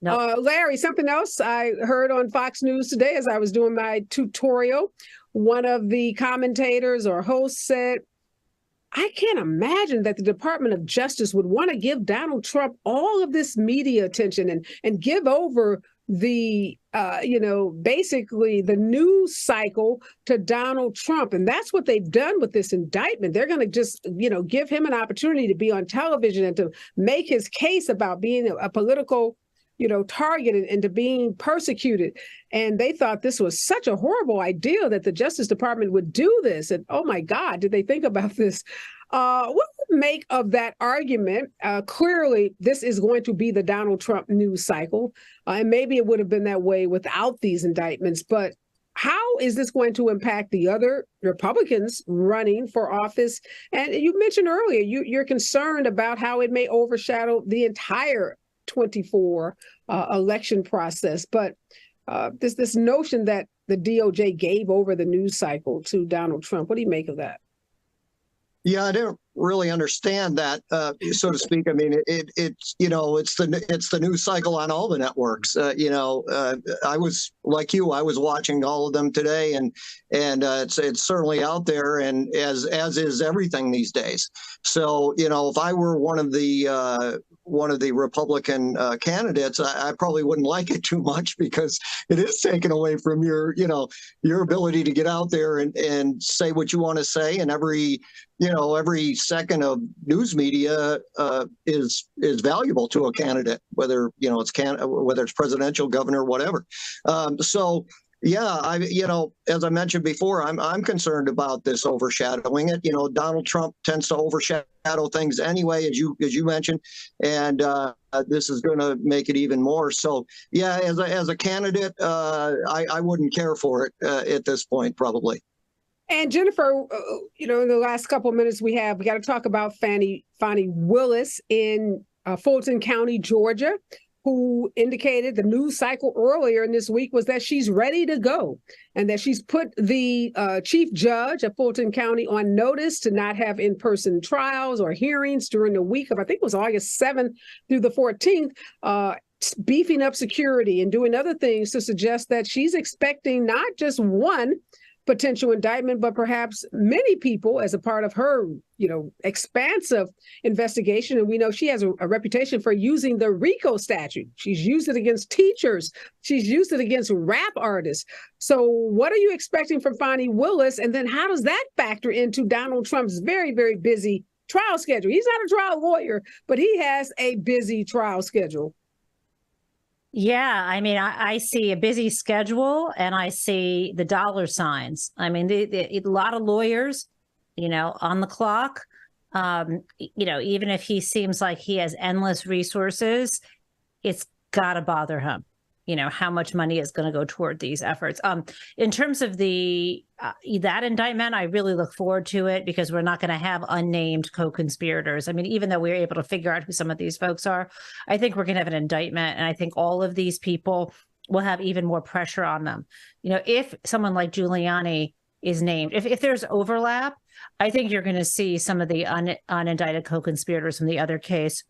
Larry, something else I heard on Fox News today as I was doing my tutorial, one of the commentators or hosts said, I can't imagine that the Department of Justice would want to give Donald Trump all of this media attention and give over the, basically the news cycle to Donald Trump. And that's what they've done with this indictment. They're going to just, give him an opportunity to be on television and to make his case about being a political, target and to being persecuted. And they thought this was such a horrible idea that the Justice Department would do this. And oh my God, did they think about this? What would make of that argument? Clearly, this is going to be the Donald Trump news cycle. And maybe it would have been that way without these indictments. But how is this going to impact the other Republicans running for office? And you mentioned earlier, you're concerned about how it may overshadow the entire 24 election process. But this notion that the DOJ gave over the news cycle to Donald Trump, what do you make of that? Yeah, I don't really understand that, so to speak. I mean, it's the news cycle on all the networks. I was like you, I was watching all of them today, and it's certainly out there, and as is everything these days. So if I were one of the Republican candidates, I probably wouldn't like it too much, because it is taken away from your ability to get out there and say what you want to say, and every second of news media is valuable to a candidate, whether it's presidential, governor, whatever. So yeah, as I mentioned before, I'm concerned about this overshadowing it. Donald Trump tends to overshadow things anyway, as you mentioned, and this is going to make it even more. So yeah, as a candidate, I wouldn't care for it at this point, probably. And Jennifer, in the last couple of minutes we got to talk about Fani Willis in Fulton County, Georgia, who indicated the news cycle earlier in this week was that she's ready to go, and that she's put the chief judge of Fulton County on notice to not have in-person trials or hearings during the week of, I think it was August 7th through the 14th, beefing up security and doing other things to suggest that she's expecting not just one potential indictment, but perhaps many people as a part of her, expansive investigation. And we know she has a reputation for using the RICO statute. She's used it against teachers. She's used it against rap artists. So what are you expecting from Fani Willis? And then how does that factor into Donald Trump's very, very busy trial schedule? He's not a trial lawyer, but he has a busy trial schedule. Yeah, I mean, I see a busy schedule, and I see the dollar signs. I mean, a lot of lawyers, on the clock. Even if he seems like he has endless resources, it's got to bother him. How much money is going to go toward these efforts. In terms of that indictment, I really look forward to it, because we're not going to have unnamed co-conspirators. I mean, even though we're able to figure out who some of these folks are, I think we're going to have an indictment. And I think all of these people will have even more pressure on them. If someone like Giuliani is named, if there's overlap, I think you're going to see some of the unindicted co-conspirators from the other case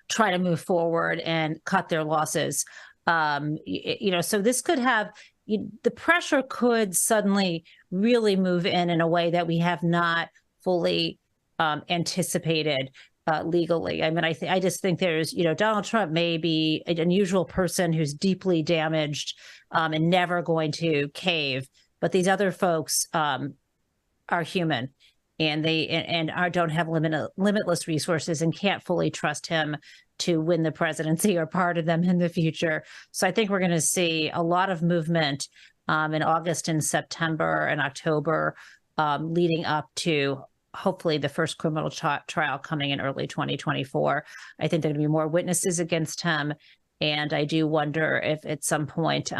try to move forward and cut their losses. So this could have, the pressure could suddenly really move in a way that we have not fully anticipated legally. I mean, I just think there's, Donald Trump may be an unusual person who's deeply damaged and never going to cave, but these other folks are human, and don't have limitless resources and can't fully trust him to win the presidency or pardon them in the future. So I think we're going to see a lot of movement in August and September and October, leading up to hopefully the first criminal trial coming in early 2024. I think there are going to be more witnesses against him. And I do wonder if at some point,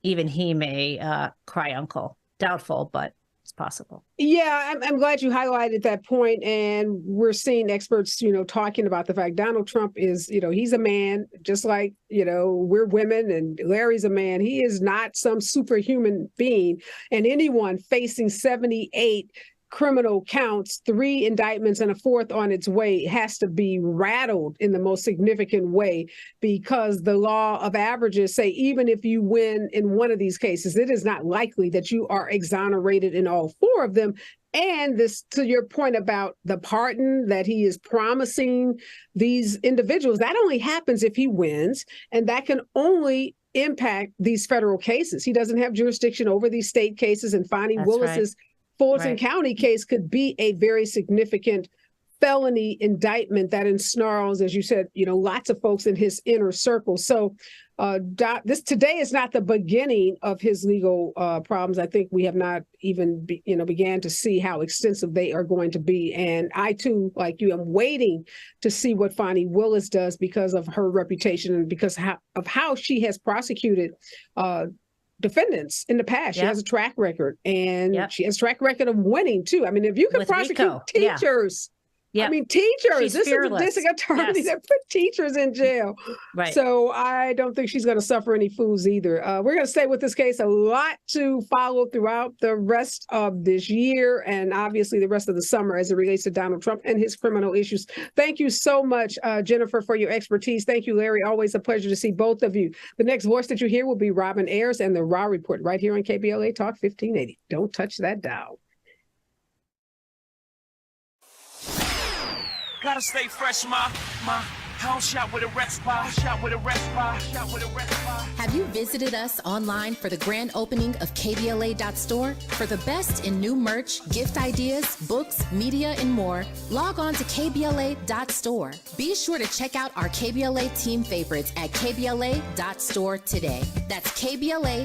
even he may cry uncle. Doubtful, but it's possible. Yeah, I'm glad you highlighted that point. And we're seeing experts, talking about the fact Donald Trump is, he's a man, just like, we're women, and Larry's a man. He is not some superhuman being. And anyone facing 78 criminal counts, 3 indictments and a 4th on its way, has to be rattled in the most significant way, because the law of averages say even if you win in one of these cases, it is not likely that you are exonerated in all 4 of them. And this, to your point about the pardon that he is promising these individuals, that only happens if he wins, and that can only impact these federal cases. He doesn't have jurisdiction over these state cases, and Fani Willis's Fulton County case could be a very significant felony indictment that ensnarls, as you said, lots of folks in his inner circle. So this today is not the beginning of his legal problems. I think we have not even began to see how extensive they are going to be. And I too, like you, am waiting to see what Fani Willis does because of her reputation and because of how she has prosecuted defendants in the past. She has a track record, and she has a track record of winning too. I mean, if you can prosecute teachers, I mean, teachers, this is a district attorney that put teachers in jail. Right. So I don't think she's going to suffer any fools either. We're going to stay with this case. A lot to follow throughout the rest of this year, and obviously the rest of the summer as it relates to Donald Trump and his criminal issues. Thank you so much, Jennifer, for your expertise. Thank you, Larry. Always a pleasure to see both of you. The next voice that you hear will be Robin Ayers and the Raw Report right here on KBLA Talk 1580. Don't touch that dial. Gotta stay fresh, my house shot with a rest bar, Have you visited us online for the grand opening of KBLA.store? For the best in new merch, gift ideas, books, media, and more, log on to KBLA.store. Be sure to check out our KBLA team favorites at KBLA.store today. That's KBLA